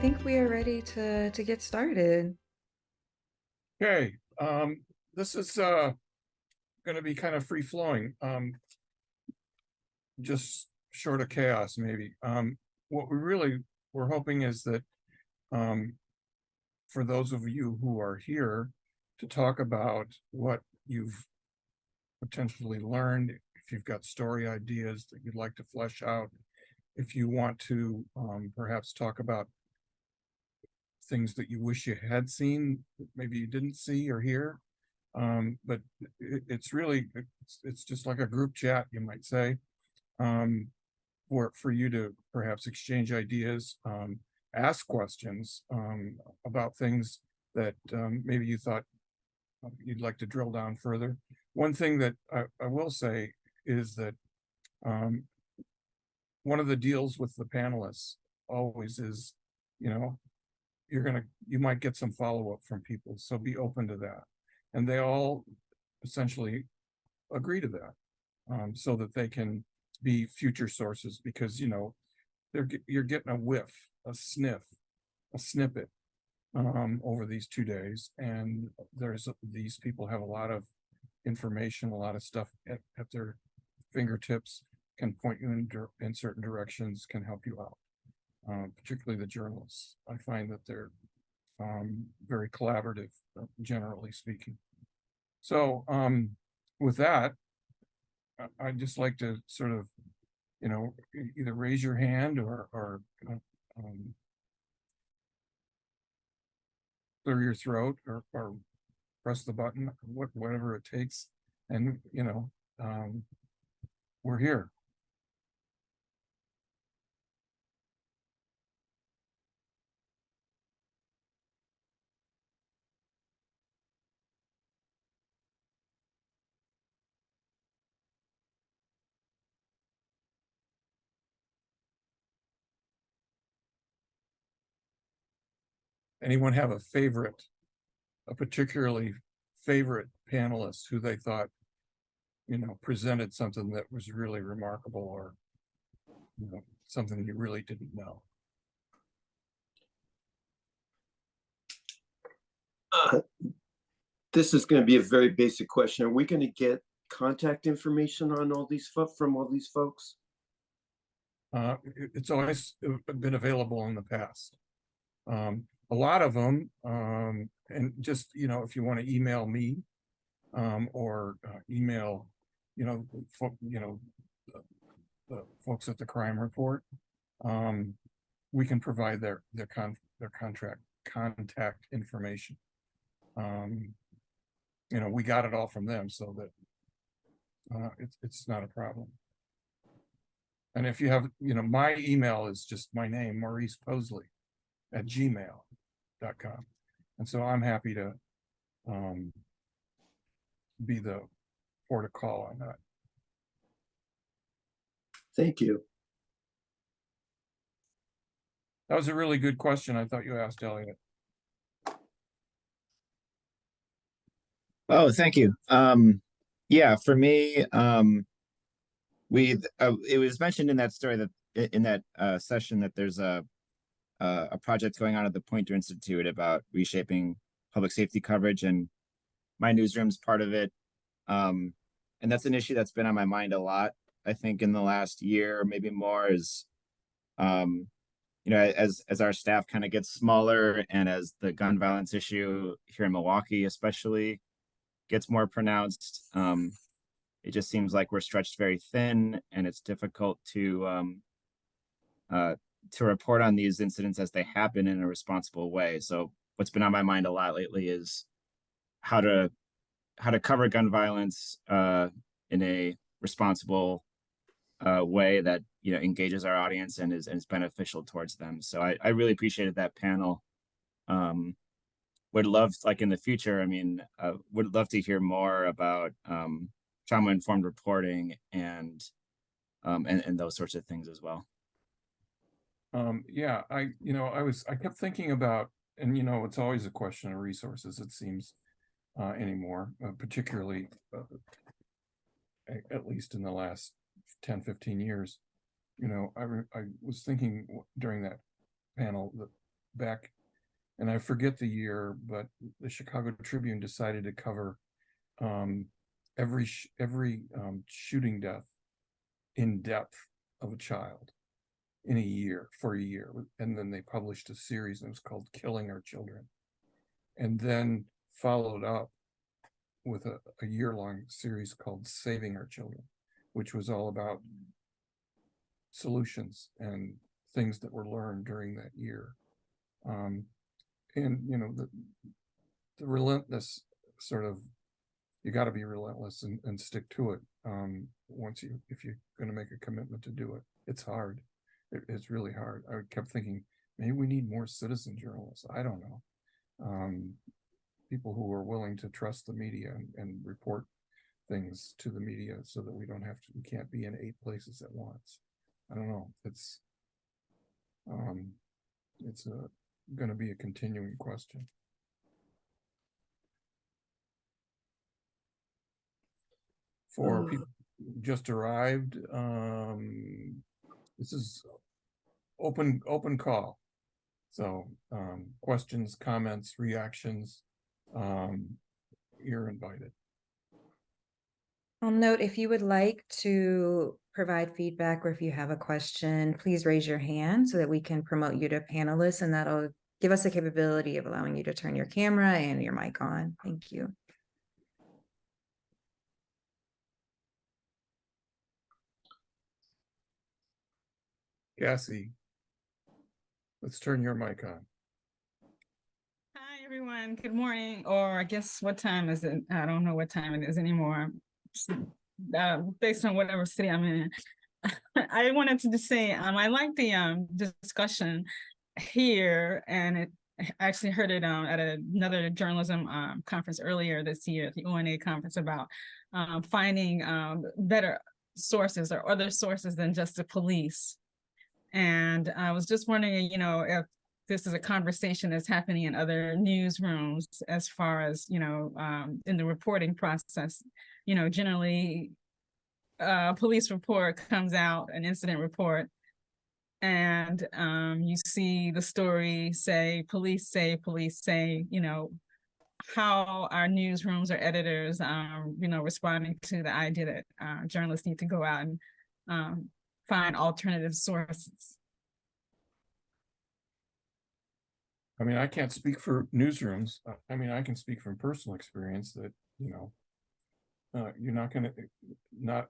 think we are ready to get started. Okay, this is going to be kind of free flowing, just short of chaos, maybe. What we're hoping is that for those of you who are here to talk about what you've potentially learned, if you've got story ideas that you'd like to flesh out, if you want to perhaps talk about things that you wish you had seen, that maybe you didn't see or hear. But it's really, it's just like a group chat, you might say, for you to perhaps exchange ideas, ask questions about things that maybe you thought you'd like to drill down further. One thing that I will say is that one of the deals with the panelists always is, you might get some follow-up from people, so be open to that. And they all essentially agree to that, so that they can be future sources, because you're getting a whiff, a sniff, a snippet over these 2 days, and these people have a lot of information, a lot of stuff at their fingertips, can point you in certain directions, can help you out. Particularly the journalists. I find that they're very collaborative, generally speaking. So with that, I'd just like to sort of, either raise your hand or clear your throat or press the button, whatever it takes. And, we're here. Anyone have a particularly favorite panelist who they thought, presented something that was really remarkable, or, something you really didn't know? This is going to be a very basic question. Are we going to get contact information on all these from all these folks? It's always been available in the past. A lot of them, and just, if you want to email me, or email, the folks at the Crime Report, we can provide their contact information. We got it all from them, so that it's not a problem. And if you have, my email is just my name, Maurice Possley @gmail.com. And so I'm happy to be the port of call on that. Thank you. That was a really good question. I thought you asked, Elliot. Oh, thank you. Yeah, for me, it was mentioned in that story that in that session that there's a project going on at the Poynter Institute about reshaping public safety coverage, and my newsroom's part of it. And that's an issue that's been on my mind a lot, I think, in the last year, maybe more, is as our staff kind of gets smaller, and as the gun violence issue here in Milwaukee especially gets more pronounced, it just seems like we're stretched very thin, and it's difficult to report on these incidents as they happen in a responsible way. So what's been on my mind a lot lately is how to cover gun violence in a responsible way that engages our audience and is beneficial towards them. So I really appreciated that panel. Would love, like in the future, would love to hear more about trauma-informed reporting and those sorts of things as well. Yeah, I kept thinking about, and it's always a question of resources, it seems, anymore, particularly at least in the last 10-15 years. I was thinking during that panel that back, and I forget the year, but the Chicago Tribune decided to cover every shooting death in depth of a child in a year, for a year. And then they published a series, and it was called Killing Our Children, and then followed up with a year-long series called Saving Our Children, which was all about solutions and things that were learned during that year. And you know, the relentless sort of, you got to be relentless and stick to it. If you're going to make a commitment to do it, it's hard. It's really hard. I kept thinking, maybe we need more citizen journalists. I don't know. People who are willing to trust the media and report things to the media, so that we can't be in 8 places at once. I don't know. It's going to be a continuing question. For people who just arrived, this is open call. So questions, comments, reactions, you're invited. I'll note, if you would like to provide feedback or if you have a question, please raise your hand so that we can promote you to panelists, and that'll give us the capability of allowing you to turn your camera and your mic on. Thank you. Cassie, let's turn your mic on. Hi, everyone. Good morning, or I guess what time is it? I don't know what time it is anymore. Based on whatever city I'm in. I wanted to just say, I like the discussion here, and I actually heard it at another journalism conference earlier this year, at the ONA conference, about finding better sources or other sources than just the police. And I was just wondering, you know, if this is a conversation that's happening in other newsrooms, as far as, you know, in the reporting process. You know, generally, a police report comes out, an incident report, and you see the story say, police say, you know, how our newsrooms or editors, you know, responding to the idea that journalists need to go out and find alternative sources. I mean, I can't speak for newsrooms. I mean, I can speak from personal experience that, you know, you're not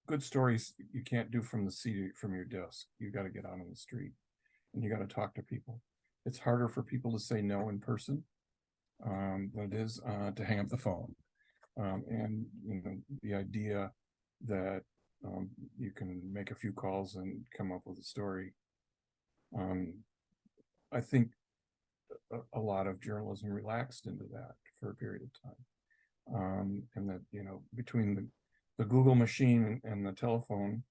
good stories you can't do from the seat from your desk. You got to get out on the street and you got to talk to people. It's harder for people to say no in person than it is to hang up the phone. And you know, the idea that you can make a few calls and come up with a story. I think a lot of journalism relaxed into that for a period of time. And that, you know, between the Google machine and the telephone,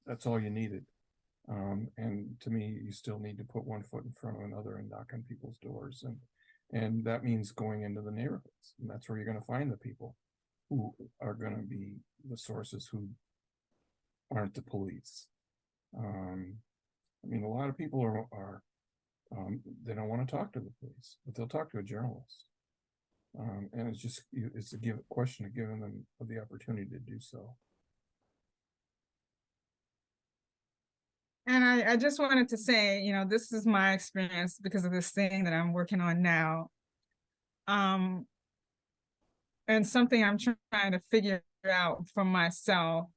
that's all you needed. And to me, you still need to put one foot in front of another and knock on people's doors. And that means going into the neighborhoods. And that's where you're going to find the people who are going to be the sources who aren't the police. I mean, a lot of people are they don't want to talk to the police, but they'll talk to a journalist. And it's a question of giving them the opportunity to do so. And I just wanted to say, you know, this is my experience because of this thing that I'm working on now. And something I'm trying to figure out for myself.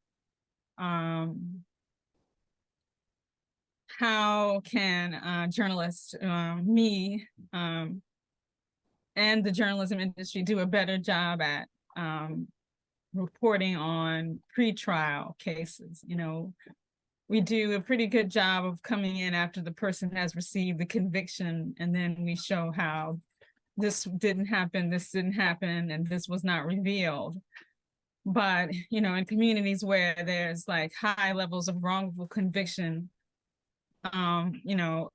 How can journalists, me, and the journalism industry do a better job at reporting on pre-trial cases? You know, we do a pretty good job of coming in after the person has received the conviction, and then we show how this didn't happen, and this was not revealed. But, you know, in communities where there's like high levels of wrongful conviction, you know,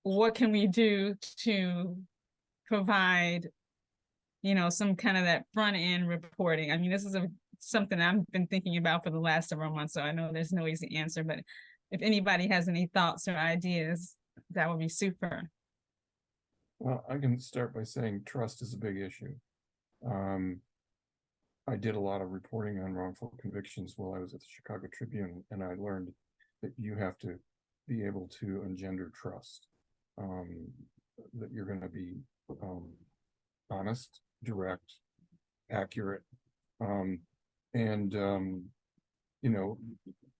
what can we do to provide, you know, some kind of that front end reporting? I mean, this is something I've been thinking about for the last several months, so I know there's no easy answer, but if anybody has any thoughts or ideas, that would be super. Well, I can start by saying trust is a big issue. I did a lot of reporting on wrongful convictions while I was at the Chicago Tribune, and I learned that you have to be able to engender trust. That you're going to be honest, direct, accurate, and you know,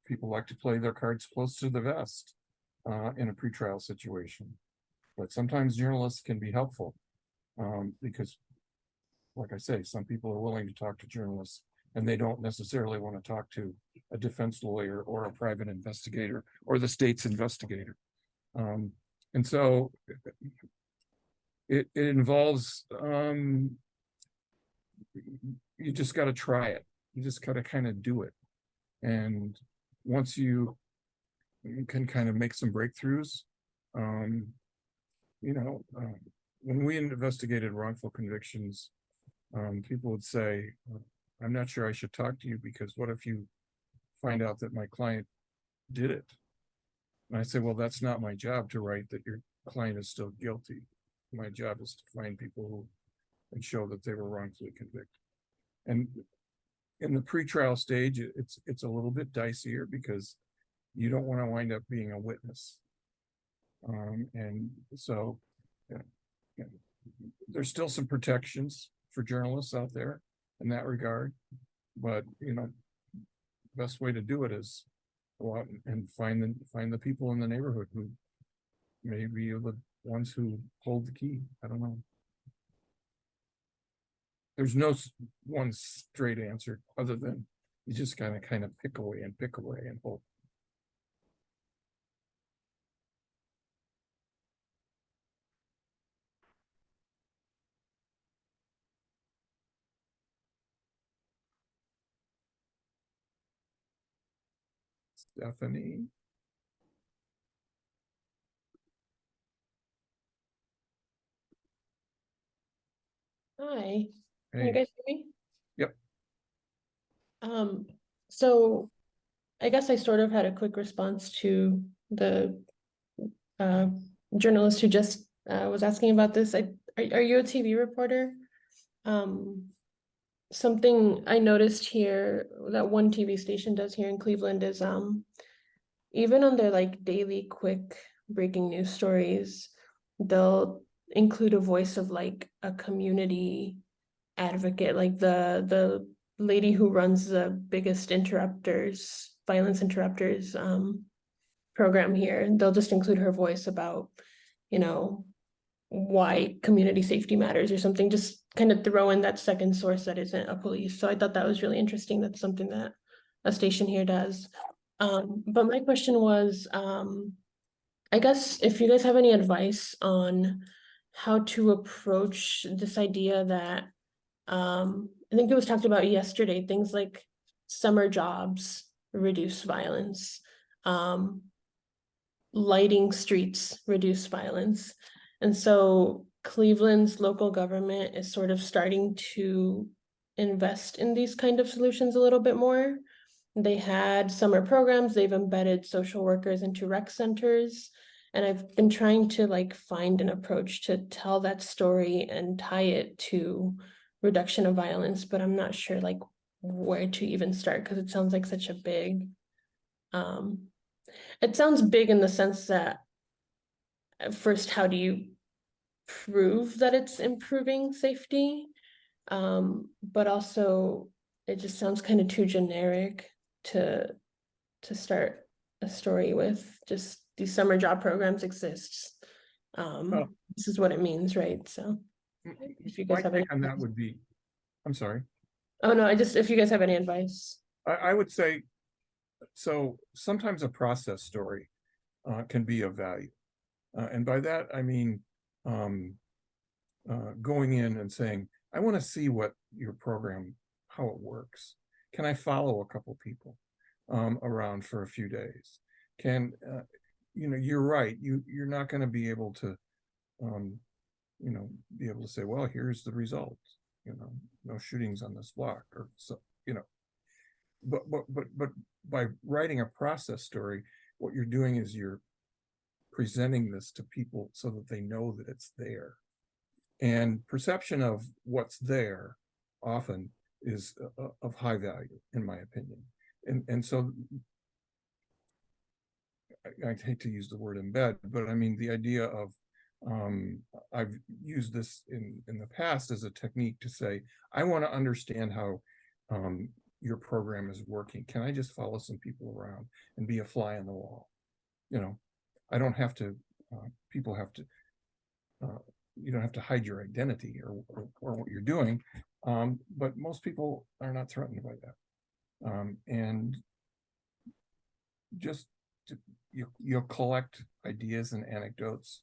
people like to play their cards close to the vest in a pretrial situation. But sometimes journalists can be helpful because, like I say, some people are willing to talk to journalists and they don't necessarily want to talk to a defense lawyer or a private investigator or the state's investigator. And so it involves, you just got to try it. You just got to kind of do it. And once you can kind of make some breakthroughs, you know, when we investigated wrongful convictions, people would say, I'm not sure I should talk to you because what if you find out that my client did it? And I say, well, that's not my job to write that your client is still guilty. My job is to find people who and show that they were wrongfully convicted. And in the pretrial stage, it's a little bit dicier because you don't want to wind up being a witness. And so there's still some protections for journalists out there in that regard, but you know, best way to do it is go out and find the people in the neighborhood who maybe are the ones who hold the key. I don't know. There's no one straight answer other than you just kind of pick away and hope. Stephanie. Hi, can you Hey. guys hear me? Yep. So I guess I sort of had a quick response to the journalist who just was asking about this. Are you a TV reporter? Something I noticed here that one TV station does here in Cleveland is even on their like daily quick breaking news stories, they'll include a voice of like a community advocate, like the lady who runs the biggest violence interrupters program here. They'll just include her voice about, you know, why community safety matters or something, just kind of throw in that second source that isn't a police. So I thought that was really interesting. That's something that a station here does. But my question was, I guess if you guys have any advice on how to approach this idea that I think it was talked about yesterday, things like summer jobs reduce violence, lighting streets reduce violence. And so Cleveland's local government is sort of starting to invest in these kind of solutions a little bit more. They had summer programs, they've embedded social workers into rec centers. And I've been trying to like find an approach to tell that story and tie it to reduction of violence, but I'm not sure like where to even start because it sounds like such a big, it sounds big in the sense that at first, how do you prove that it's improving safety? But also it just sounds kind of too generic to start a story with. Just these summer job programs exist. This is what it means, right? So if you guys My have any take on that would be, I'm sorry. Oh no, if you guys have any advice. I would say, so sometimes a process story can be of value. And by that, I mean, going in and saying, I want to see what your program, how it works. Can I follow a couple people around for a few days? Can, you know, you're right. You're not going to be able to, you know, be able to say, well, here's the results, you know, no shootings on this block or so, you know, but by writing a process story, what you're doing is you're presenting this to people so that they know that it's there. And perception of what's there often is of high value, in my opinion. And so I hate to use the word embed, but I mean, the idea of, I've used this in the past as a technique to say, I want to understand how your program is working. Can I just follow some people around and be a fly on the wall? You know, I don't have to, people have to, you don't have to hide your identity or what you're doing. But most people are not threatened by that. And just you'll collect ideas and anecdotes,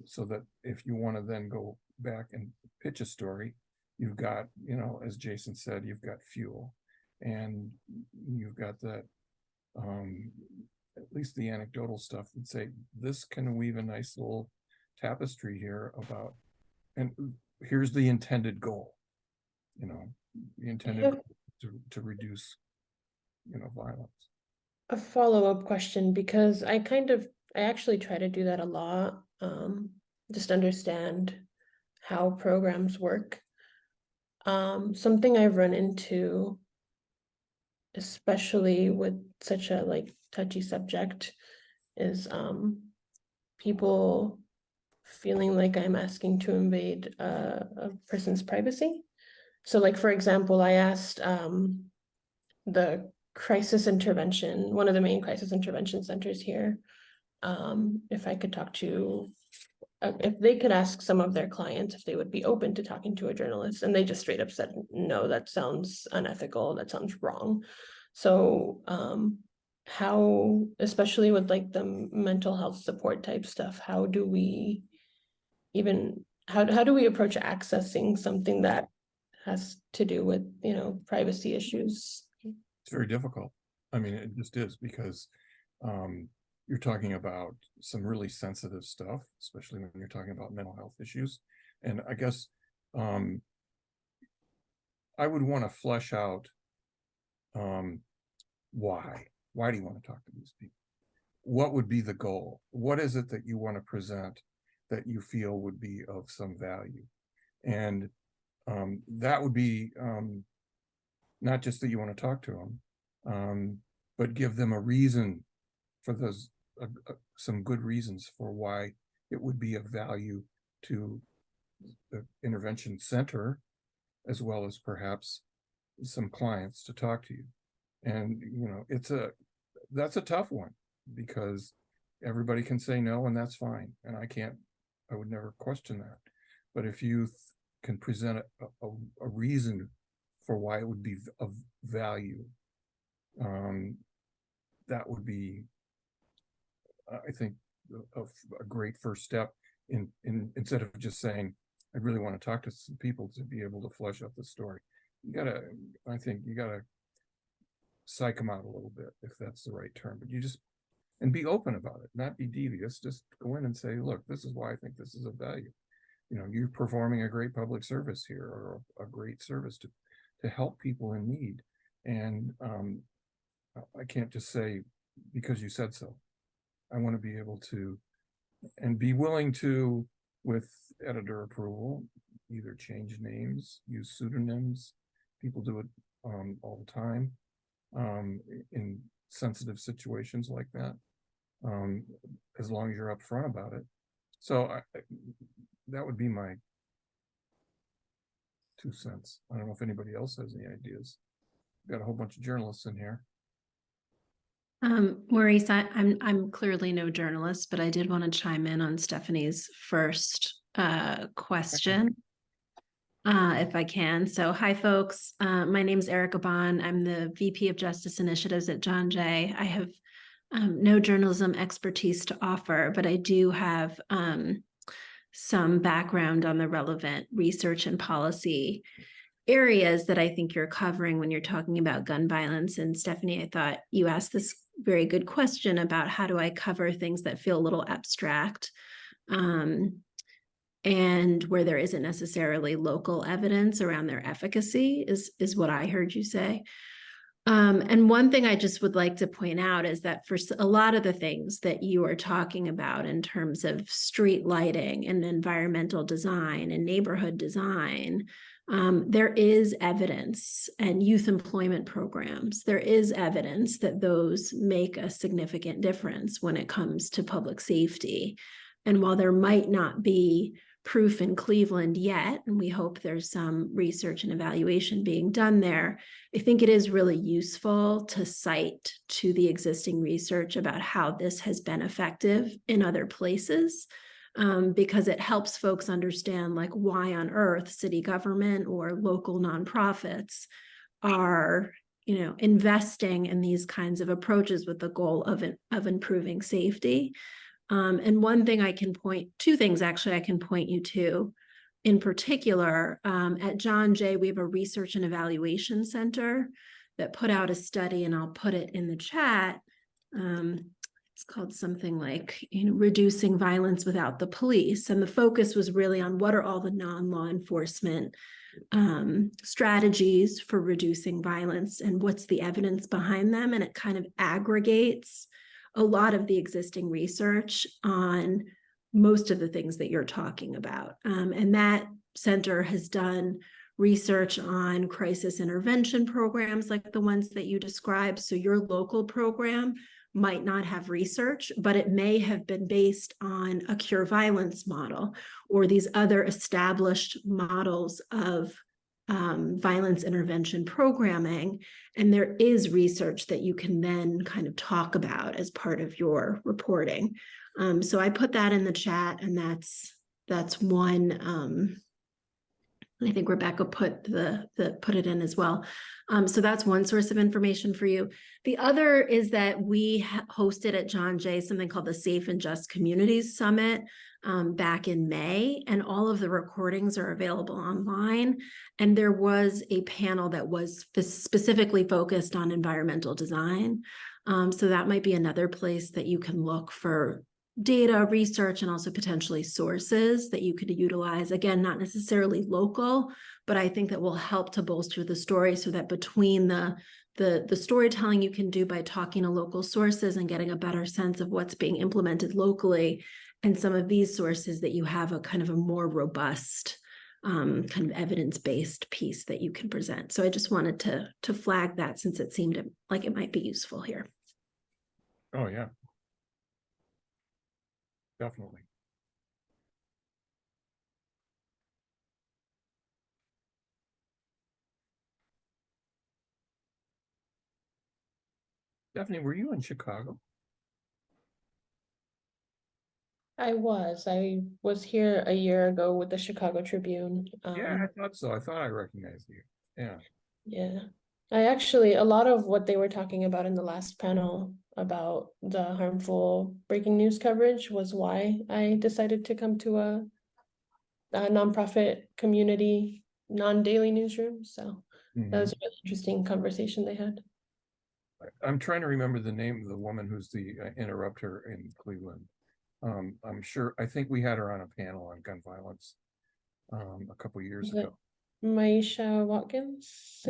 so that if you want to then go back and pitch a story, you've got, you know, as Jason said, you've got fuel, and you've got that, at least the anecdotal stuff that say, this can weave a nice little tapestry here about, and here's the intended goal, you know, the intended goal to reduce, you know, violence. A follow-up question, because I actually try to do that a lot, just understand how programs work. Something I've run into, especially with such a like touchy subject, is people feeling like I'm asking to invade a person's privacy. So like, for example, I asked the crisis intervention, one of the main crisis intervention centers here, if I could talk to, if they could ask some of their clients if they would be open to talking to a journalist, and they just straight up said, no, that sounds unethical, that sounds wrong. So how, especially with like the mental health support type stuff, how do we even, how do we approach accessing something that has to do with, you know, privacy issues? It's very difficult. I mean, it just is, because you're talking about some really sensitive stuff, especially when you're talking about mental health issues. And I guess I would want to flesh out why do you want to talk to these people? What would be the goal? What is it that you want to present that you feel would be of some value? And that would be not just that you want to talk to them, but give them a reason for those, some good reasons for why it would be of value to the intervention center, as well as perhaps some clients to talk to you. And, you know, that's a tough one, because everybody can say no, and that's fine. And I would never question that. But if you can present a reason for why it would be of value, that would be, I think, a great first step in instead of just saying, I really want to talk to some people, to be able to flesh out the story. I think you gotta psych them out a little bit, if that's the right term, but and be open about it, not be devious. Just go in and say, look, this is why I think this is of value. You know, you're performing a great public service here, or a great service to help people in need. And I can't just say, because you said so. I want to be able to, and be willing to, with editor approval, either change names, use pseudonyms. People do it all the time in sensitive situations like that, as long as you're upfront about it. So that would be my 2 cents. I don't know if anybody else has any ideas. We've got a whole bunch of journalists in here. Maurice, I'm clearly no journalist, but I did want to chime in on Stephanie's first question, if I can. So, hi folks. My name is Erica Bond. I'm the VP of Justice Initiatives at John Jay. I have no journalism expertise to offer, but I do have some background on the relevant research and policy areas that I think you're covering when you're talking about gun violence. And Stephanie, I thought you asked this very good question about how do I cover things that feel a little abstract, and where there isn't necessarily local evidence around their efficacy is what I heard you say. And one thing I just would like to point out is that for a lot of the things that you are talking about in terms of street lighting and environmental design and neighborhood design, there is evidence, and youth employment programs, there is evidence that those make a significant difference when it comes to public safety. And while there might not be proof in Cleveland yet, and we hope there's some research and evaluation being done there, I think it is really useful to cite to the existing research about how this has been effective in other places, because it helps folks understand like why on earth city government or local nonprofits are, you know, investing in these kinds of approaches with the goal of improving safety. And one thing I can two things actually I can point you to in particular. At John Jay, we have a research and evaluation center that put out a study, and I'll put it in the chat. It's called something like, you know, Reducing Violence Without the Police. And the focus was really on what are all the non-law enforcement strategies for reducing violence and what's the evidence behind them. And it kind of aggregates a lot of the existing research on most of the things that you're talking about. And that center has done research on crisis intervention programs like the ones that you described. So your local program might not have research, but it may have been based on a cure violence model or these other established models of violence intervention programming. And there is research that you can then kind of talk about as part of your reporting. So I put that in the chat, and that's one. I think Rebecca put it in as well. So that's one source of information for you. The other is that we hosted at John Jay something called the Safe and Just Communities Summit back in May, and all of the recordings are available online. And there was a panel that was specifically focused on environmental design. So that might be another place that you can look for data, research, and also potentially sources that you could utilize. Again, not necessarily local, but I think that will help to bolster the story so that between the storytelling you can do by talking to local sources and getting a better sense of what's being implemented locally, and some of these sources, that you have a kind of a more robust kind of evidence-based piece that you can present. So I just wanted to flag that, since it seemed like it might be useful here. Oh, yeah. Definitely. Stephanie, were you in Chicago? I was here a year ago with the Chicago Tribune. Yeah, I thought so. I thought I recognized you. Yeah. Yeah. A lot of what they were talking about in the last panel about the harmful breaking news coverage was why I decided to come to a nonprofit community, non-daily newsroom. So that was a really interesting conversation they had. I'm trying to remember the name of the woman who's the interrupter in Cleveland. I think we had her on a panel on gun violence a couple years ago. Maisha Watkins?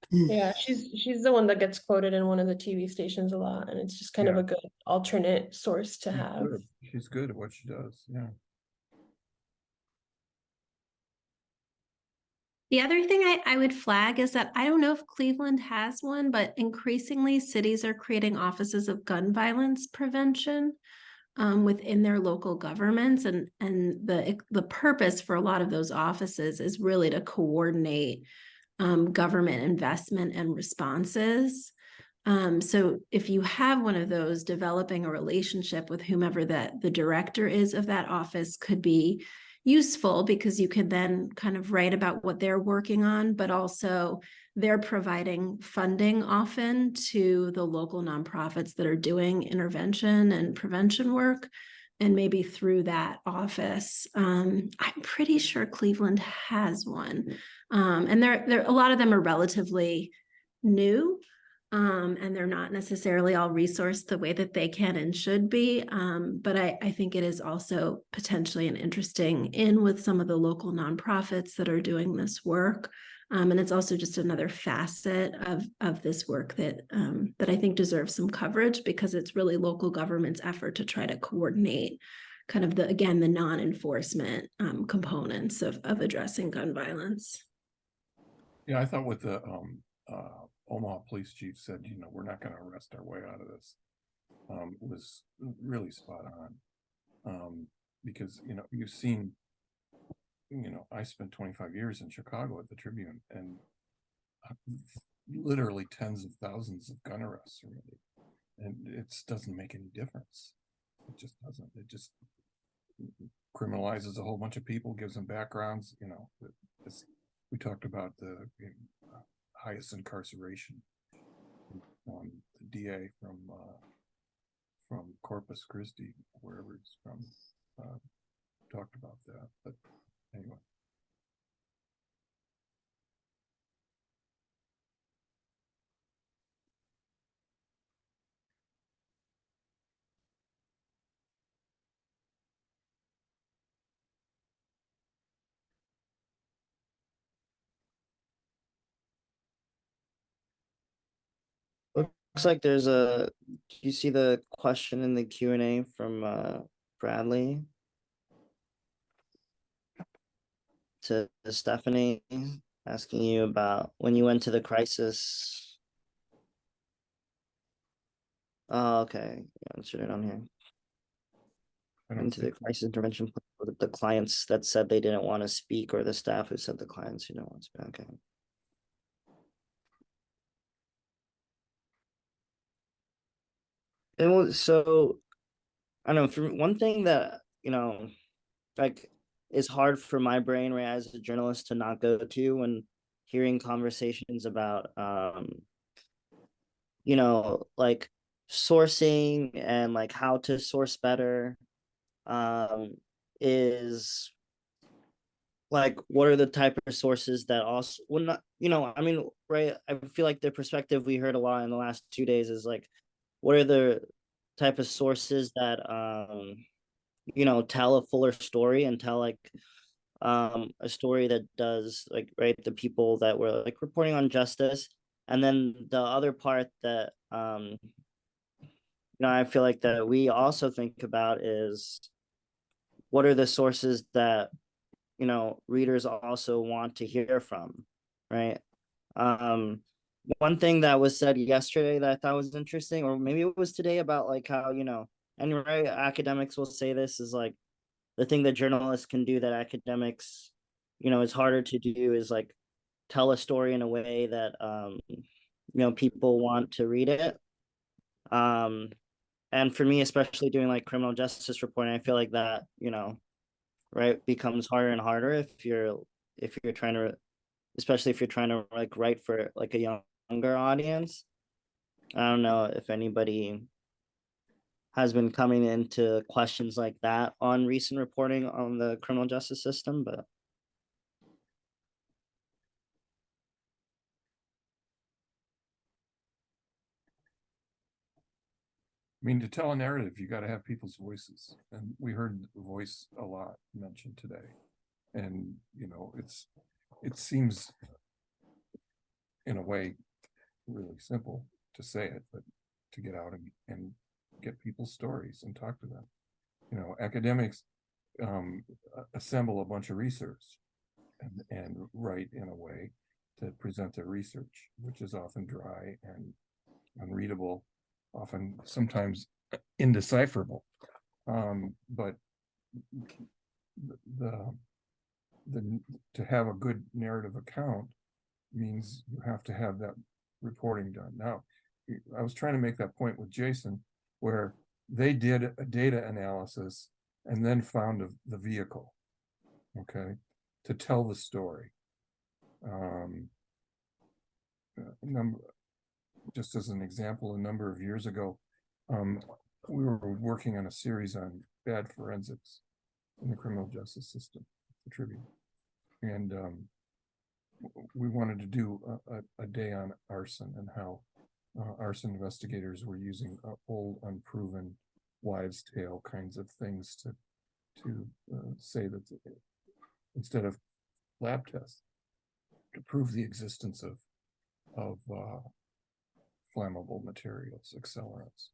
Yeah, she's the one that gets quoted in one of the TV stations a lot, and it's just kind of a good alternate source to have. She's good at what she does. Yeah. The other thing I would flag is that I don't know if Cleveland has one, but increasingly cities are creating offices of gun violence prevention within their local governments. And the purpose for a lot of those offices is really to coordinate government investment and responses. So if you have one of those, developing a relationship with whomever the director is of that office could be useful, because you can then kind of write about what they're working on, but also they're providing funding often to the local nonprofits that are doing intervention and prevention work. And maybe through that office, I'm pretty sure Cleveland has one. And a lot of them are relatively new. And they're not necessarily all resourced the way that they can and should be. But I think it is also potentially an interesting in with some of the local nonprofits that are doing this work, And it's also just another facet of this work that that I think deserves some coverage, because it's really local government's effort to try to coordinate kind of the non-enforcement components of addressing gun violence. Yeah, I thought what the Omaha police chief said, we're not going to arrest our way out of this, was really spot on. Because, you've seen, I spent 25 years in Chicago at the Tribune, and literally tens of thousands of gun arrests are made, and it doesn't make any difference. It just doesn't. It just criminalizes a whole bunch of people, gives them backgrounds. We talked about the highest incarceration. The DA from Corpus Christi, wherever it's from, talked about that. But anyway. Looks like there's do you see the question in the Q&A from Bradley to Stephanie, asking you about when you went to the crisis? Oh, okay. You answered it on here. Into the crisis intervention with the clients that said they didn't want to speak, or the staff who said the clients who don't want to speak. Okay. And so, I don't know, for one thing that, like, is hard for my brain, right, as a journalist to not go to when hearing conversations about, like sourcing and like how to source better, is like, what are the type of sources that also, well, not, I mean, right, I feel like the perspective we heard a lot in the last 2 days is like, what are the type of sources that tell a fuller story and tell like a story that does, like, right, the people that were like reporting on justice. And then the other part that I feel like that we also think about is, what are the sources that readers also want to hear from, right? One thing that was said yesterday that I thought was interesting, or maybe it was today, about like how, and right, academics will say this, is like the thing that journalists can do that academics, is harder to do, is like tell a story in a way that people want to read it. And for me, especially doing like criminal justice reporting, I feel like that, right, becomes harder and harder if you're trying to, especially if you're trying to like write for like a younger audience. I don't know if anybody has been coming into questions like that on recent reporting on the criminal justice system, but I mean, to tell a narrative, you got to have people's voices, and we heard the voice a lot mentioned today. And it seems in a way really simple to say it, but to get out and get people's stories and talk to them. Academics assemble a bunch of research and write in a way to present their research, which is often dry and unreadable, often sometimes indecipherable. But the to have a good narrative account means you have to have that reporting done. Now, I was trying to make that point with Jason, where they did a data analysis and then found the vehicle, okay, to tell the story. Just as an example, a number of years ago, we were working on a series on bad forensics in the criminal justice system, the Tribune. And we wanted to do a day on arson, and how arson investigators were using old, unproven, wives' tale kinds of things to say that instead of lab tests. to prove the existence of flammable materials, accelerants.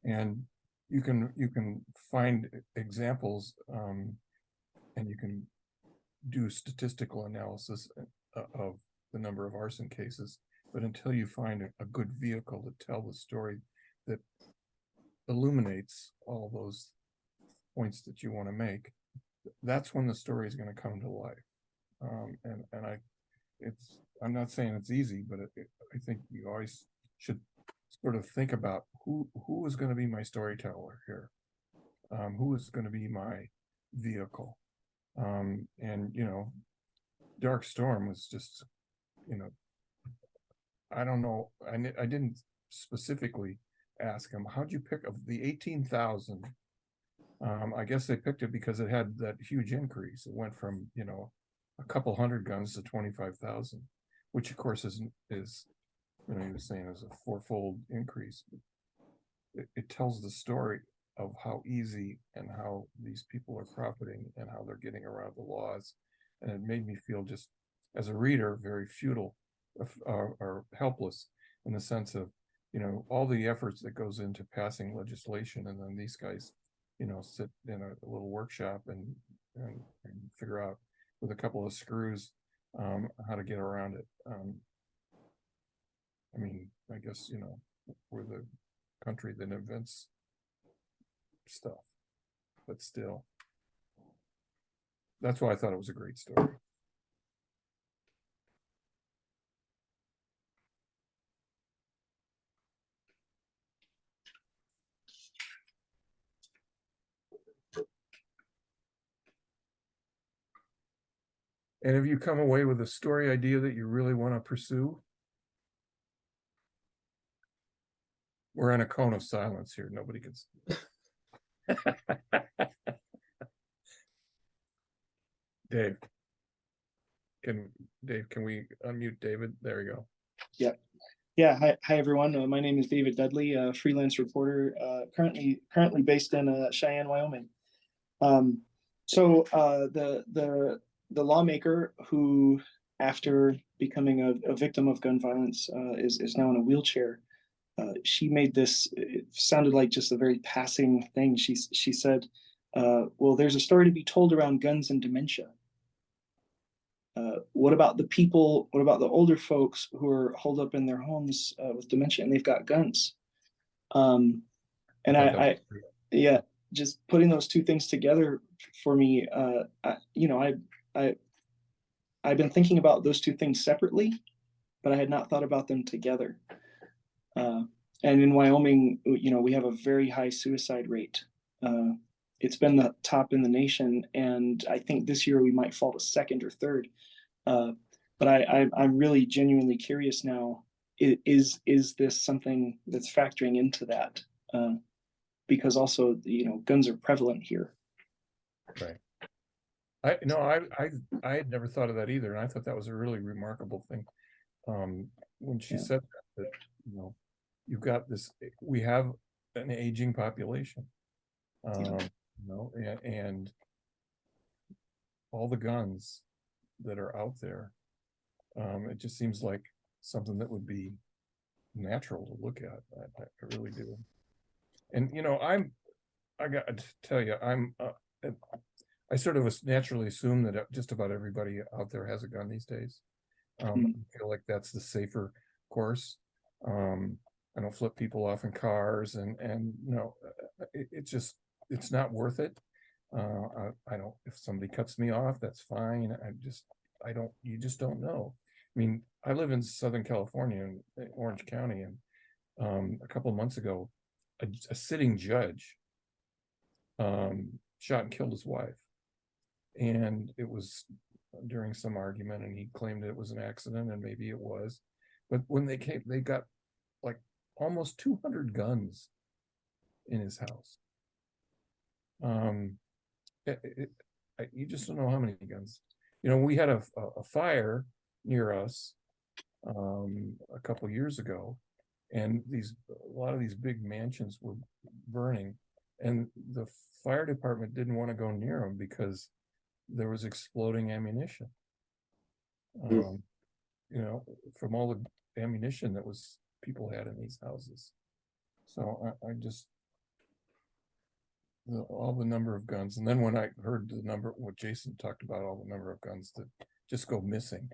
And you can find examples, and you can do statistical analysis of the number of arson cases, but until you find a good vehicle to tell the story that illuminates all those points that you want to make, that's when the story is going to come to life. I'm not saying it's easy, but I think you always should sort of think about who is going to be my storyteller here, who is going to be my vehicle. And Dark Storm was just, I don't know, I didn't specifically ask him, how'd you pick of the 18,000? I guess they picked it because it had that huge increase. It went from a couple hundred guns to 25,000, which of course is he was saying is a fourfold increase. It tells the story of how easy and how these people are profiting and how they're getting around the laws. And it made me feel, just as a reader, very futile or helpless, in the sense of, all the efforts that goes into passing legislation, and then these guys, sit in a little workshop and figure out with a couple of screws how to get around it. I guess, we're the country that invents stuff, but still, that's why I thought it was a great story. And have you come away with a story idea that you really want to pursue? We're in a cone of silence here. Nobody can. Dave, can we unmute David? There you go. Yeah. Hi everyone. My name is David Dudley, a freelance reporter, currently based in Cheyenne, Wyoming. So the lawmaker who, after becoming a victim of gun violence, is now in a wheelchair. She made this. It sounded like just a very passing thing. She said, "Well, there's a story to be told around guns and dementia. What about the people? What about the older folks who are holed up in their homes with dementia and they've got guns?" And yeah, just putting those two things together for me, I've been thinking about those two things separately, but I had not thought about them together. And in Wyoming, we have a very high suicide rate. It's been the top in the nation, and I think this year we might fall to second or third. But I'm really genuinely curious now. Is this something that's factoring into that? Because also, guns are prevalent here. Right. I had never thought of that either, and I thought that was a really remarkable thing. When she said that, you've got this. We have an aging population, and all the guns that are out there. It just seems like something that would be natural to look at. I really do. And I got to tell you, I sort of naturally assume that just about everybody out there has a gun these days. I feel like that's the safer course. I don't flip people off in cars, and it's not worth it. I don't, if somebody cuts me off, that's fine. You just don't know. I mean, I live in Southern California, in Orange County, and a couple of months ago, a sitting judge shot and killed his wife. And it was during some argument, and he claimed it was an accident, and maybe it was. But when they came, they got like almost 200 guns in his house. You just don't know how many guns. We had a fire near us a couple years ago, and a lot of these big mansions were burning, and the fire department didn't want to go near them because there was exploding ammunition. you know, from all the ammunition that people had in these houses. So I just, all the number of guns. And then when I heard the number, what Jason talked about, all the number of guns that just go missing.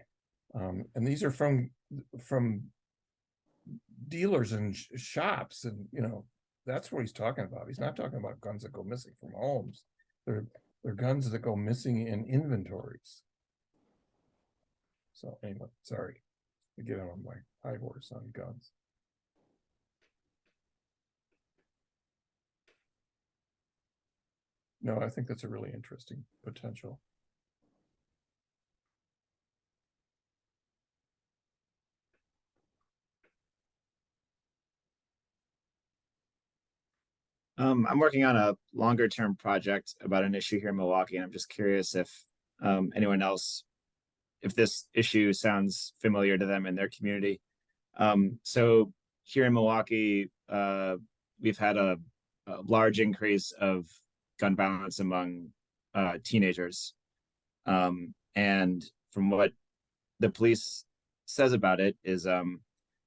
And these are from dealers and shops, and you know, that's what he's talking about. He's not talking about guns that go missing from homes. They're guns that go missing in inventories. So anyway, sorry to get on my high horse on guns. No, I think that's a really interesting potential. I'm working on a longer term project about an issue here in Milwaukee, and I'm just curious if anyone else, if this issue sounds familiar to them in their community. So here in Milwaukee, we've had a large increase of gun violence among teenagers. And from what the police says about it is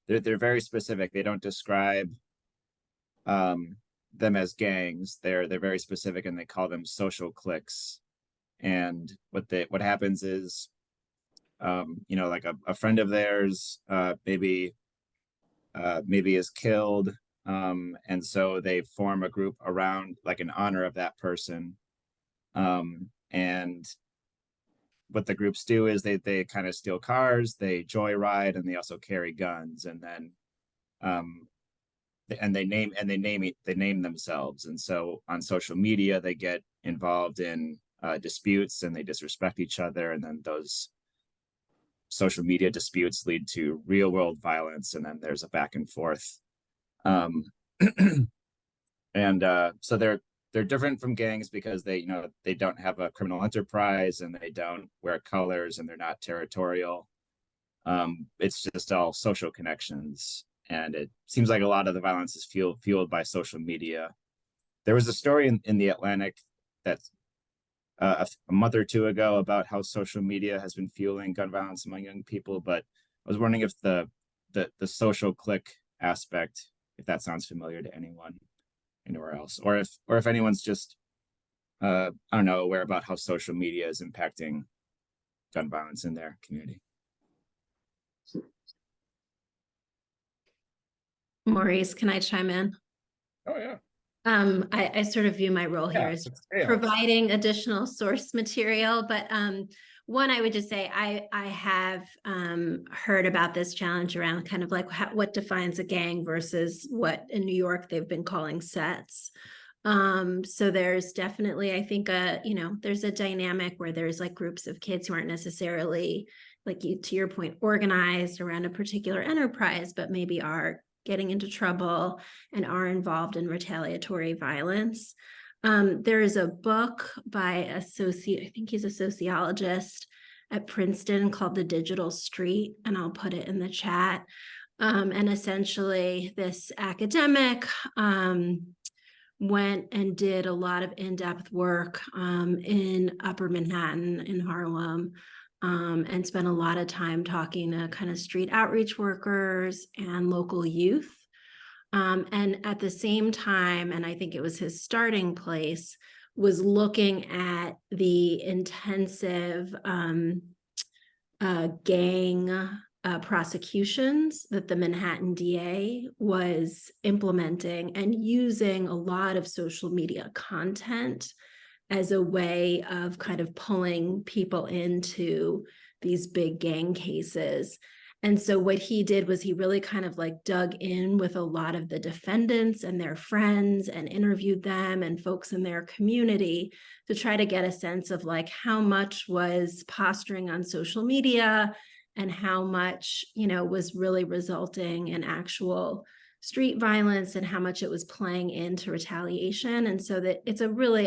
they're very specific. They don't describe them as gangs. They're very specific, and they call them social cliques. And what happens is, you know, like a friend of theirs maybe is killed, and so they form a group around, like, in honor of that person. And what the groups do is they kind of steal cars, they joyride, and they also carry guns, and then they name themselves. And so on social media, they get involved in disputes, and they disrespect each other, and then those social media disputes lead to real world violence, and then there's a back and forth. And so they're different from gangs because they don't have a criminal enterprise, and they don't wear colors, and they're not territorial. It's just all social connections, and it seems like a lot of the violence is fueled by social media. There was a story in the Atlantic that's a month or two ago about how social media has been fueling gun violence among young people, but I was wondering if the social clique aspect, if that sounds familiar to anyone anywhere else, or if anyone's just I don't know, aware about how social media is impacting gun violence in their community. Maurice, can I chime in? Oh yeah. I sort of view my role here as providing additional source material, but one, I would just say I have heard about this challenge around kind of like what defines a gang versus what in New York they've been calling sets. So there's definitely, I think, there's a dynamic where there's like groups of kids who aren't necessarily, like to your point, organized around a particular enterprise, but maybe are getting into trouble and are involved in retaliatory violence. There is a book by I think he's a sociologist at Princeton called The Digital Street, and I'll put it in the chat. And essentially this academic went and did a lot of in-depth work in Upper Manhattan, in Harlem, and spent a lot of time talking to kind of street outreach workers and local youth. And at the same time, and I think it was his starting place, was looking at the intensive gang prosecutions that the Manhattan DA was implementing, and using a lot of social media content as a way of kind of pulling people into these big gang cases. And so what he did was he really kind of like dug in with a lot of the defendants and their friends and interviewed them and folks in their community to try to get a sense of like how much was posturing on social media and how much, was really resulting in actual street violence and how much it was playing into retaliation. And so that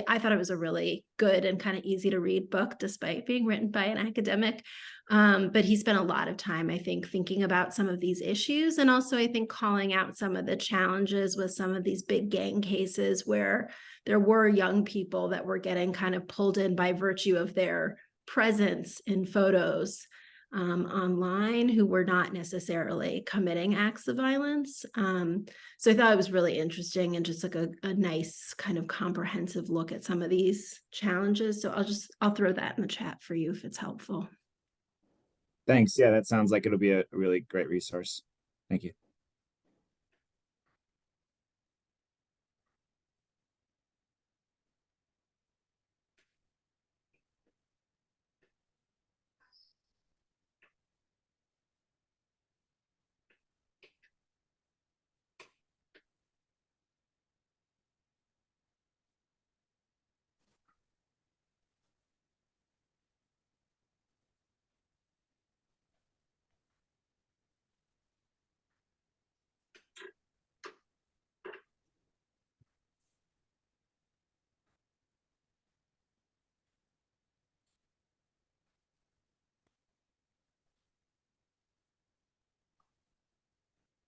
I thought it was a really good and kind of easy to read book, despite being written by an academic. But he spent a lot of time, I think, thinking about some of these issues, and also I think calling out some of the challenges with some of these big gang cases where there were young people that were getting kind of pulled in by virtue of their presence in photos. online who were not necessarily committing acts of violence. So I thought it was really interesting and just like a nice kind of comprehensive look at some of these challenges. So I'll throw that in the chat for you if it's helpful. Thanks. Yeah, that sounds like it'll be a really great resource. Thank you.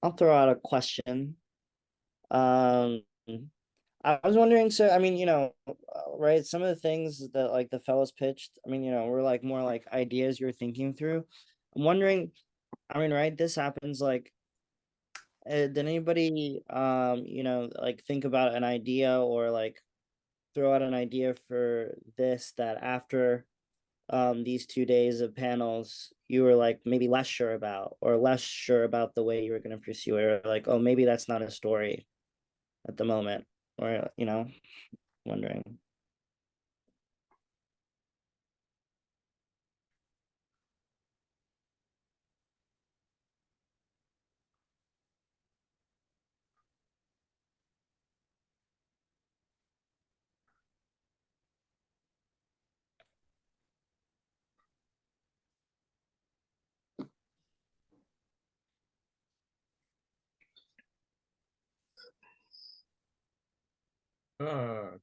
I'll throw out a question. I was wondering, so I mean, right, some of the things that like the fellows pitched, I mean, were like more like ideas you're thinking through. I'm wondering, I mean, right, this happens like, did anybody, like think about an idea or like throw out an idea for this that after these 2 days of panels, you were like maybe less sure about or less sure about the way you were going to pursue it, or like, oh, maybe that's not a story at the moment, or wondering.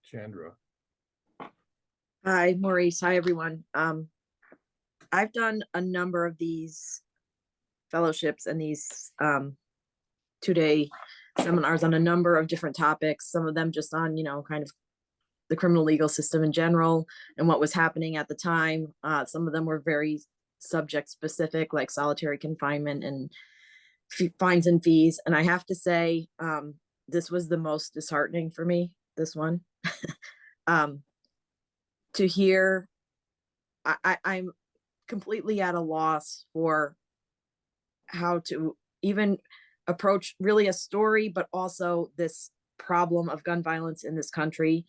Chandra. Hi, Maurice. Hi, everyone. I've done a number of these fellowships and these 2-day seminars on a number of different topics, some of them just on, kind of the criminal legal system in general and what was happening at the time. Some of them were very subject specific, like solitary confinement and fines and fees. And I have to say, this was the most disheartening for me, this one. To hear, I'm completely at a loss for how to even approach really a story, but also this problem of gun violence in this country.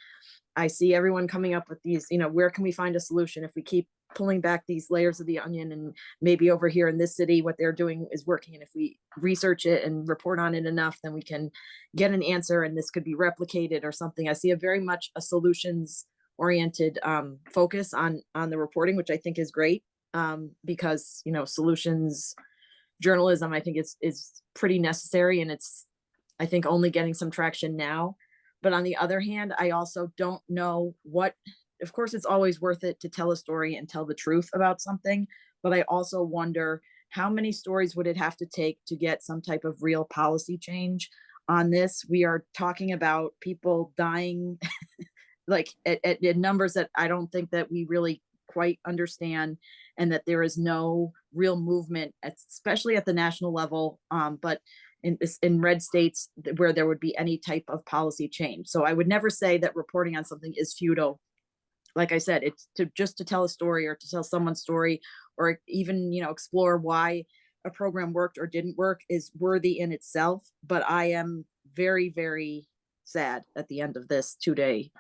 I see everyone coming up with these, where can we find a solution if we keep pulling back these layers of the onion, and maybe over here in this city what they're doing is working, and if we research it and report on it enough, then we can get an answer and this could be replicated or something. I see a very much a solutions oriented focus on the reporting, which I think is great, because solutions journalism I think is pretty necessary, and it's I think only getting some traction now. But on the other hand, I also don't know what, of course, it's always worth it to tell a story and tell the truth about something. But I also wonder how many stories would it have to take to get some type of real policy change on this? We are talking about people dying like at numbers that I don't think that we really quite understand, and that there is no real movement, especially at the national level, but in red states where there would be any type of policy change. So I would never say that reporting on something is futile. Like I said, it's to tell a story or to tell someone's story, or even explore why a program worked or didn't work is worthy in itself. But I am very, very sad at the end of this 2-day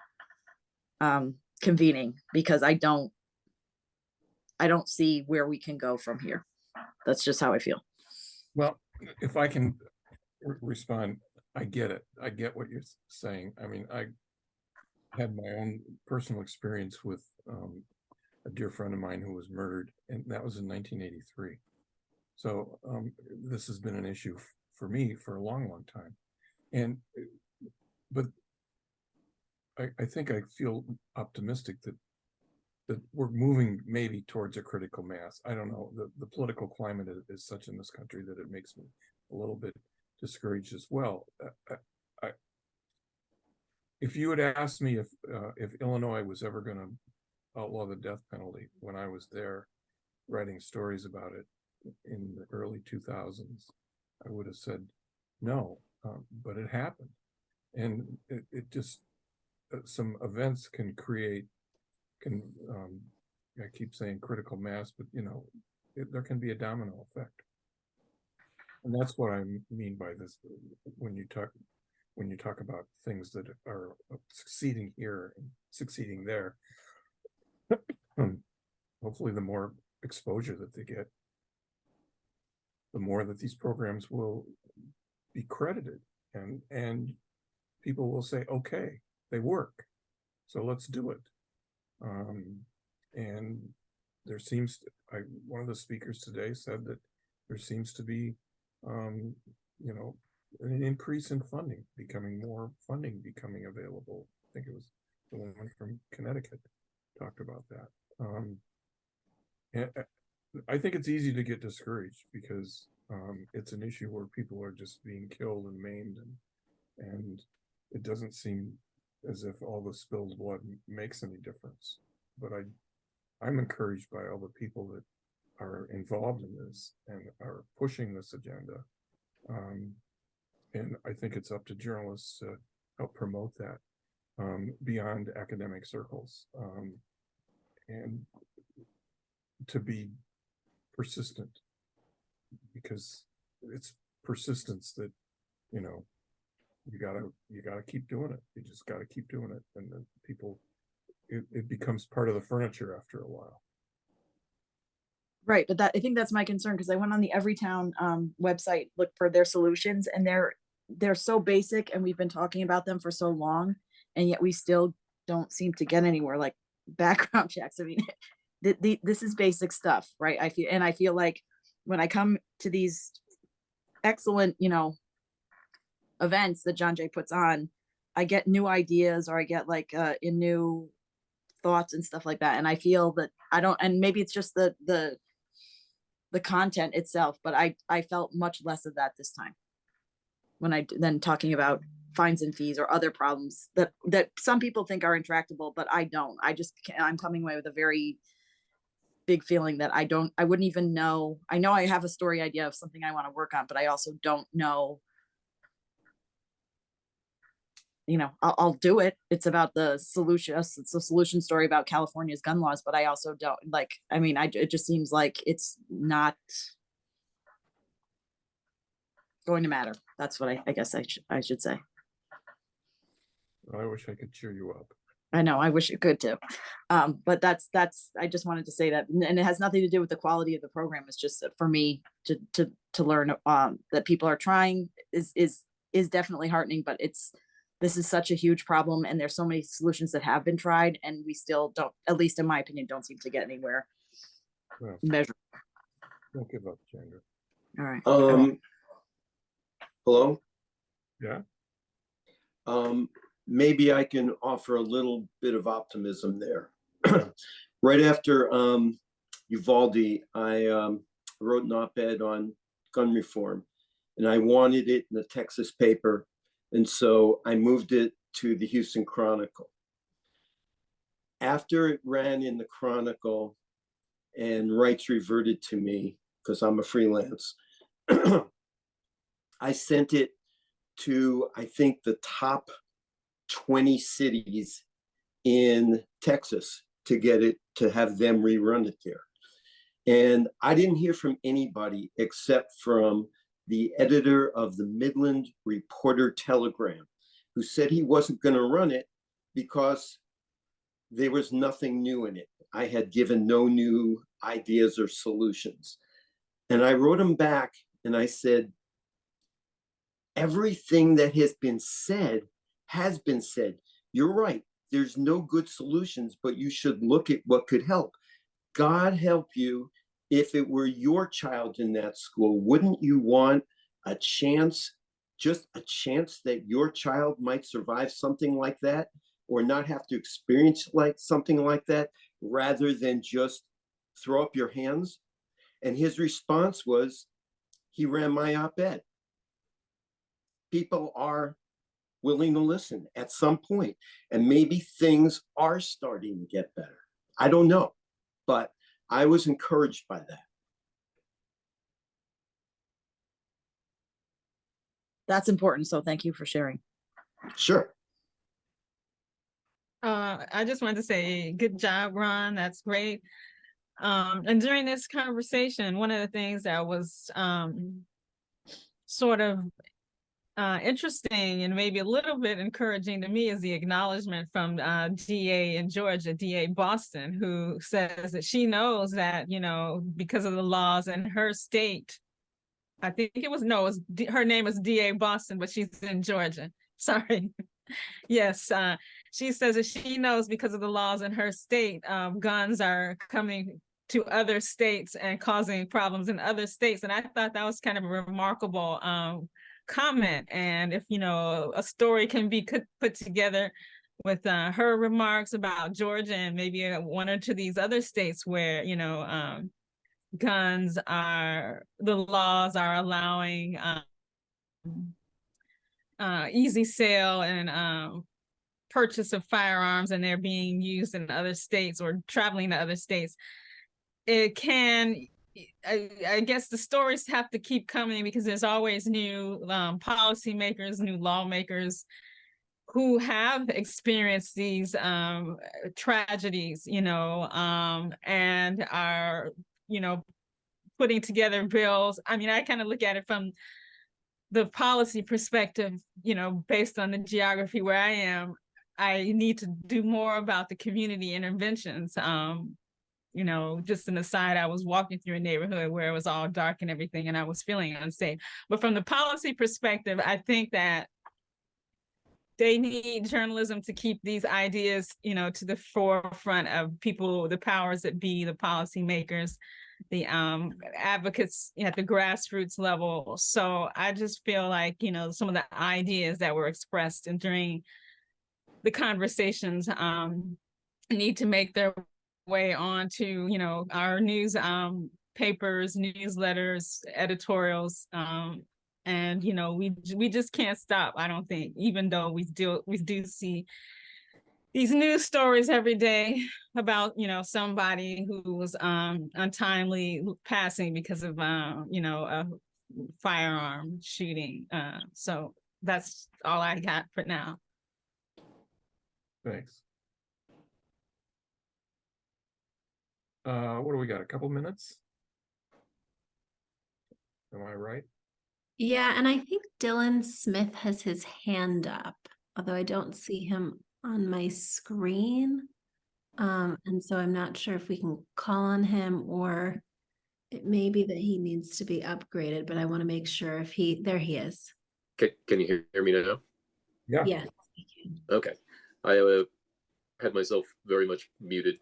convening, because I don't see where we can go from here. That's just how I feel. Well, if I can respond, I get it. I get what you're saying. I mean, I had my own personal experience with a dear friend of mine who was murdered, and that was in 1983. So this has been an issue for me for a long, long time. But I think I feel optimistic that we're moving maybe towards a critical mass. I don't know. The political climate is such in this country that it makes me a little bit discouraged as well. If you had asked me if Illinois was ever going to outlaw the death penalty when I was there, writing stories about it in the early 2000s, I would have said no, but it happened. And it just, some events can create, I keep saying critical mass, but you know, there can be a domino effect. And that's what I mean by this, when you talk about things that are succeeding here and succeeding there. Hopefully the more exposure that they get, the more that these programs will be credited, and people will say, okay, they work, so let's do it. And there seems to, one of the speakers today said that there seems to be, you know, an increase in funding, more funding becoming available. I think it was the woman from Connecticut talked about that. And I think it's easy to get discouraged because it's an issue where people are just being killed and maimed, and it doesn't seem as if all the spilled blood makes any difference. But I'm encouraged by all the people that are involved in this and are pushing this agenda. And I think it's up to journalists to help promote that beyond academic circles, and to be persistent, because it's persistence that, you know, you gotta keep doing it. You just gotta keep doing it, and then people, it becomes part of the furniture after a while. Right, but I think that's my concern, because I went on the Everytown website, looked for their solutions, and they're so basic, and we've been talking about them for so long, and yet we still don't seem to get anywhere. Like background checks. I mean, this is basic stuff, right? I feel like when I come to these excellent, you know, events that John Jay puts on, I get new ideas, or I get like in new thoughts and stuff like that. And I feel that I don't, and maybe it's just the content itself, but I felt much less of that this time when then talking about fines and fees or other problems that some people think are intractable, but I don't. I'm coming away with a very big feeling that I wouldn't even know. I know I have a story idea of something I want to work on, but I also don't know, you know, I'll do it. It's about the solution. It's a solution story about California's gun laws, but I also don't like, I mean, it just seems like it's not going to matter. That's what I guess I should say. I wish I could cheer you up. I know, I wish it could too. But that's, I just wanted to say that, and it has nothing to do with the quality of the program. It's just for me to learn that people are trying is definitely heartening, but this is such a huge problem, and there's so many solutions that have been tried, and we still don't, at least in my opinion, don't seem to get anywhere measurable. Don't give up, Chandra. All right. Hello? Yeah. Maybe I can offer a little bit of optimism there. Right after Uvalde, I wrote an op-ed on gun reform, and I wanted it in the Texas paper. And so I moved it to the Houston Chronicle. After it ran in the Chronicle and rights reverted to me, because I'm a freelance, I sent it to, I think, the top 20 cities in Texas to get it, to have them rerun it there. And I didn't hear from anybody except from the editor of the Midland Reporter Telegram, who said he wasn't going to run it because there was nothing new in it. I had given no new ideas or solutions. And I wrote him back and I said, everything that has been said has been said. You're right. There's no good solutions, but you should look at what could help. God help you. If it were your child in that school, wouldn't you want a chance, just a chance that your child might survive something like that, or not have to experience like something like that, rather than just throw up your hands? And his response was, he ran my op-ed. People are willing to listen at some point, and maybe things are starting to get better. I don't know, but I was encouraged by that. That's important. So thank you for sharing. Sure. I just wanted to say, good job, Ron. That's great. And during this conversation, one of the things that was sort of interesting and maybe a little bit encouraging to me is the acknowledgement from DA in Georgia, DA Boston, who says that she knows that, you know, because of the laws in her state, I think it was, no, it was, her name is DA Boston, but she's in Georgia. Sorry. Yes, she says that she knows because of the laws in her state, guns are coming to other states and causing problems in other states. And I thought that was kind of a remarkable comment. And if, you know, a story can be put together with her remarks about Georgia and maybe one or two of these other states where, you know, guns are, the laws are allowing easy sale and purchase of firearms, and they're being used in other states or traveling to other states, it can, I guess the stories have to keep coming because there's always new policymakers, new lawmakers who have experienced these tragedies, you know, and are, you know, putting together bills. I mean, I kind of look at it from the policy perspective, you know, based on the geography where I am. I need to do more about the community interventions. You know, just an aside, I was walking through a neighborhood where it was all dark and everything, and I was feeling unsafe. But from the policy perspective, I think that they need journalism to keep these ideas, you know, to the forefront of people, the powers that be, the policymakers, the advocates at the grassroots level. So I just feel like, you know, some of the ideas that were expressed and during the conversations need to make their way on to, you know, our news papers, newsletters, editorials, and you know, we just can't stop. I don't think, even though we do see these news stories every day about, you know, somebody who was untimely passing because of you know, a firearm shooting. So that's all I got for now. Thanks. What do we got? A couple minutes? Am I right? Yeah, and I think Dylan Smith has his hand up, although I don't see him on my screen. And so I'm not sure if we can call on him, or it may be that he needs to be upgraded, but I want to make sure if there he is. Can you hear me now? Yeah. Yes. Okay. I had myself very much muted.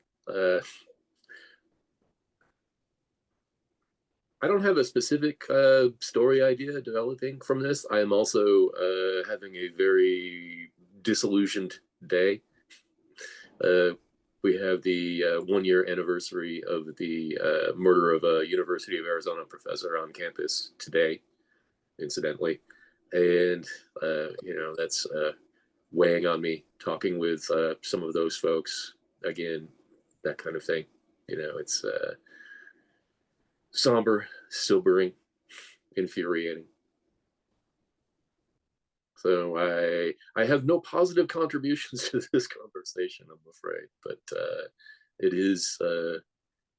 I don't have a specific story idea developing from this. I am also having a very disillusioned day. We have the 1-year anniversary of the murder of a University of Arizona professor on campus today, incidentally. And, you know, that's weighing on me, talking with some of those folks, again, that kind of thing. You know, it's somber, sobering, infuriating. So I have no positive contributions to this conversation, I'm afraid, but it is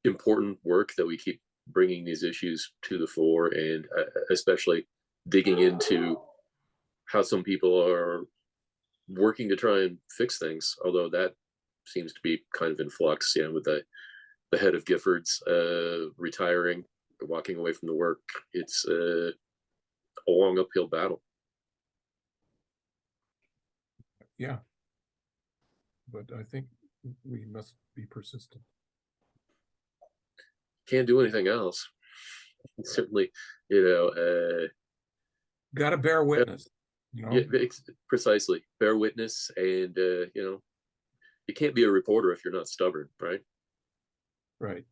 important work that we keep bringing these issues to the fore, and especially digging into how some people are working to try and fix things, although that seems to be kind of in flux, you know, with the head of Giffords retiring, walking away from the work. It's a long uphill battle. Yeah. But I think we must be persistent. Can't do anything else. Certainly, you know, Got to bear witness. You know? Yeah, precisely. Bear witness, and you know, you can't be a reporter if you're not stubborn, right? Right.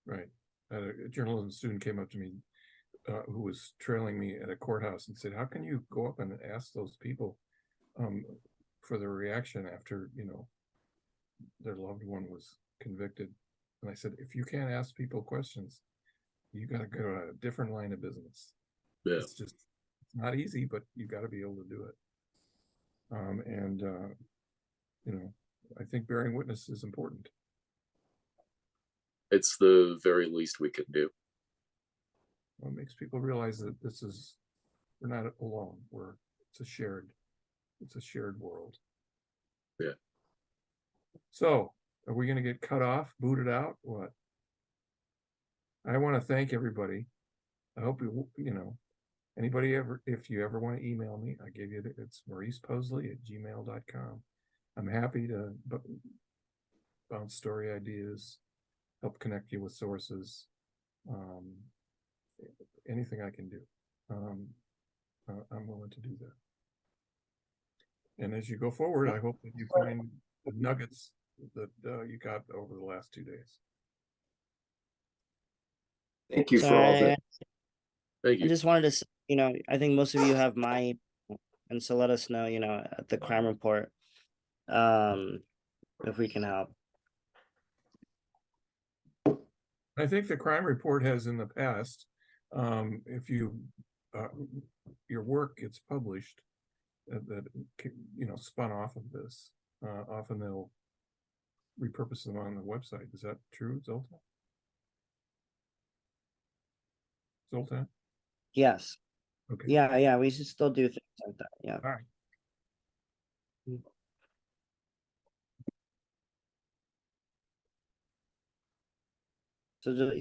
Right. A journalism student came up to me who was trailing me at a courthouse and said, "How can you go up and ask those people for their reaction after, you know, their loved one was convicted And I said, if you can't ask people questions, you got to go to a different line of business. Yeah. It's just, it's not easy, but you got to be able to do it. You know, I think bearing witness is important. It's the very least we can do. Well, it makes people realize that we're not alone. It's a shared world. Yeah. So are we going to get cut off, booted out? What? I want to thank everybody. I hope anybody if you ever want to email me, I gave you it's mauricepossley@gmail.com. I'm happy to bounce story ideas, help connect you with sources, anything I can do. I'm willing to do that. And as you go forward, I hope that you find the nuggets that you got over the last 2 days. Thank you So for all that. Thank I you. just wanted to say, I think most of you have my, and so let us know, at the crime report, if we can help. I think the crime report has in the past, if you, your work gets published, that spun off of this, often they'll repurpose them on the website. Is that true, Zoltan? Zoltan? Yes. Okay. Yeah, we should still do things like that. Yeah. All right. So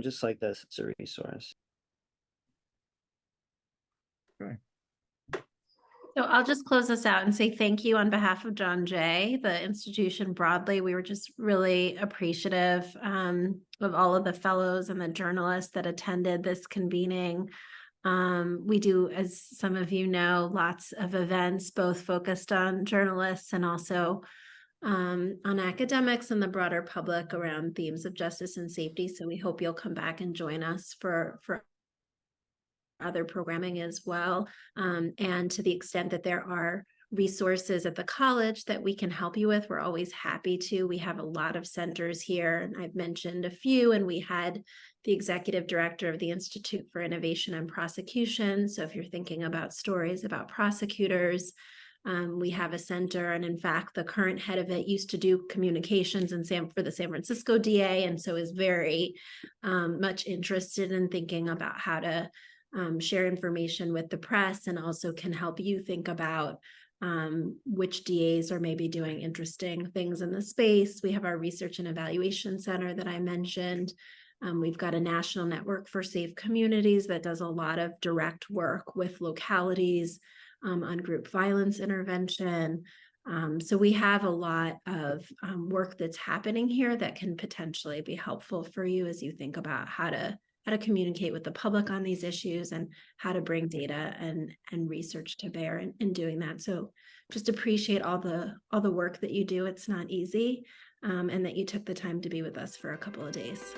just like this, it's a resource. Okay. So I'll just close this out and say thank you on behalf of John Jay, the institution broadly. We were just really appreciative of all of the fellows and the journalists that attended this convening. We do, as some of you know, lots of events, both focused on journalists and also on academics and the broader public around themes of justice and safety. So we hope you'll come back and join us for other programming as well. And to the extent that there are resources at the college that we can help you with, we're always happy to. We have a lot of centers here, and I've mentioned a few, and we had the executive director of the Institute for Innovation and Prosecution. So if you're thinking about stories about prosecutors, we have a center, and in fact, the current head of it used to do communications for the San Francisco DA, and so is very much interested in thinking about how to share information with the press, and also can help you think about which DAs are maybe doing interesting things in the space. We have our research and evaluation center that I mentioned. We've got a national network for safe communities that does a lot of direct work with localities on group violence intervention. So we have a lot of work that's happening here that can potentially be helpful for you as you think about how to communicate with the public on these issues and how to bring data and research to bear in doing that. So just appreciate all the work that you do. It's not easy, and that you took the time to be with us for a couple of days.